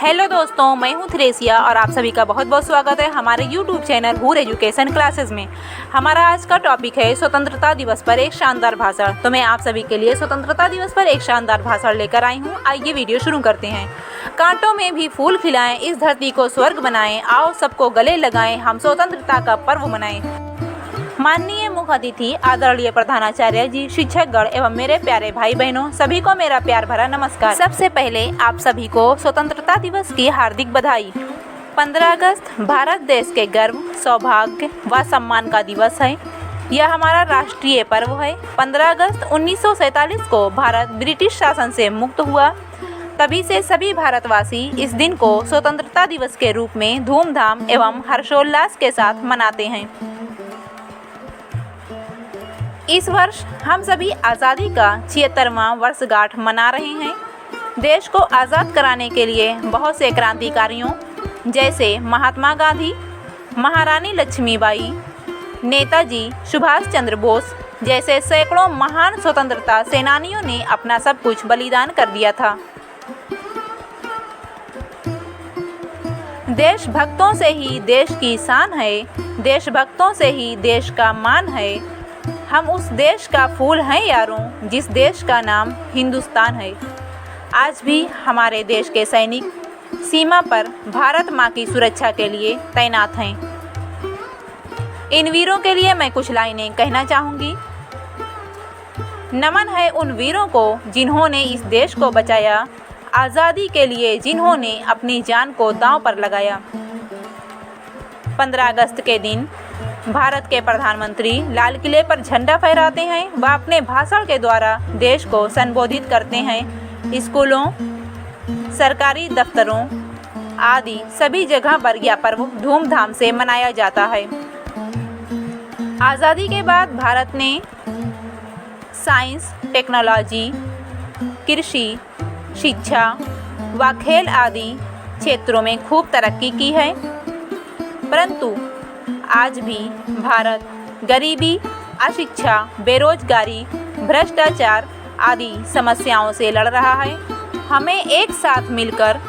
Hello दोस्तों, मैं हूं थ्रेसिया और आप सभी का बहुत बहुत स्वागत है हमारे यूट्यूब चैनल हूर एजुकेशन क्लासेस में। हमारा आज का टॉपिक है स्वतंत्रता दिवस पर एक शानदार भाषण। तो मैं आप सभी के लिए स्वतंत्रता दिवस पर एक शानदार भाषण लेकर आई हूं। आइए वीडियो शुरू करते हैं। कांटों में भी फूल खिलाएं, इस धरती को स्वर्ग बनाएं, आओ सबको गले लगाएं, हम स्वतंत्रता का पर्व मनाएं। माननीय मुख्य अतिथि आदरणीय प्रधानाचार्य जी, शिक्षकगण एवं मेरे प्यारे भाई बहनों, सभी को मेरा प्यार भरा नमस्कार। सबसे पहले आप सभी को स्वतंत्रता दिवस की हार्दिक बधाई। 15 अगस्त भारत देश के गर्व, सौभाग्य व सम्मान का दिवस है। यह हमारा राष्ट्रीय पर्व है। 15 अगस्त 1947 को भारत ब्रिटिश शासन से मुक्त हुआ। तभी से सभी भारतवासी इस दिन को स्वतंत्रता दिवस के रूप में धूमधाम एवं हर्षोल्लास के साथ मनाते हैं। इस वर्ष हम सभी आज़ादी का 76वां वर्षगांठ मना रहे हैं। देश को आज़ाद कराने के लिए बहुत से क्रांतिकारियों जैसे महात्मा गांधी, महारानी लक्ष्मीबाई, नेताजी सुभाष चंद्र बोस जैसे सैकड़ों महान स्वतंत्रता सेनानियों ने अपना सब कुछ बलिदान कर दिया था। देशभक्तों से ही देश की शान है, देशभक्तों से ही देश का मान है। हम उस देश का फूल हैं यारों, जिस देश का नाम हिंदुस्तान है। आज भी हमारे देश के सैनिक सीमा पर भारत माँ की सुरक्षा के लिए तैनात हैं। इन वीरों के लिए मैं कुछ लाइनें कहना चाहूँगी। नमन है उन वीरों को जिन्होंने इस देश को बचाया, आज़ादी के लिए जिन्होंने अपनी जान को दांव पर लगाया। 15 अगस्त के दिन भारत के प्रधानमंत्री लाल किले पर झंडा फहराते हैं व अपने भाषण के द्वारा देश को संबोधित करते हैं। स्कूलों, सरकारी दफ्तरों आदि सभी जगह पर यह पर्व धूमधाम से मनाया जाता है। आज़ादी के बाद भारत ने साइंस, टेक्नोलॉजी, कृषि, शिक्षा व खेल आदि क्षेत्रों में खूब तरक्की की है। परंतु आज भी भारत गरीबी, अशिक्षा, बेरोजगारी, भ्रष्टाचार आदि समस्याओं से लड़ रहा है। हमें एक साथ मिलकर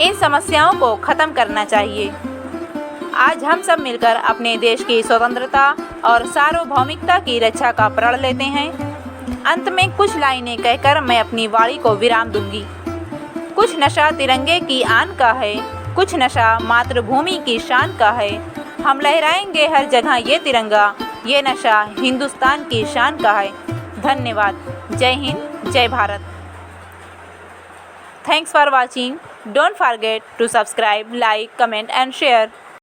इन समस्याओं को ख़त्म करना चाहिए। आज हम सब मिलकर अपने देश की स्वतंत्रता और सार्वभौमिकता की रक्षा का प्रण लेते हैं। अंत में कुछ लाइनें कहकर मैं अपनी वाणी को विराम दूंगी। कुछ नशा तिरंगे की आन का है, कुछ नशा मातृभूमि की शान का है। हम लहराएंगे हर जगह ये तिरंगा, ये नशा हिंदुस्तान की शान का है। धन्यवाद। जय हिंद, जय Bharat. Thanks for watching. Don't forget to subscribe, like, comment and share.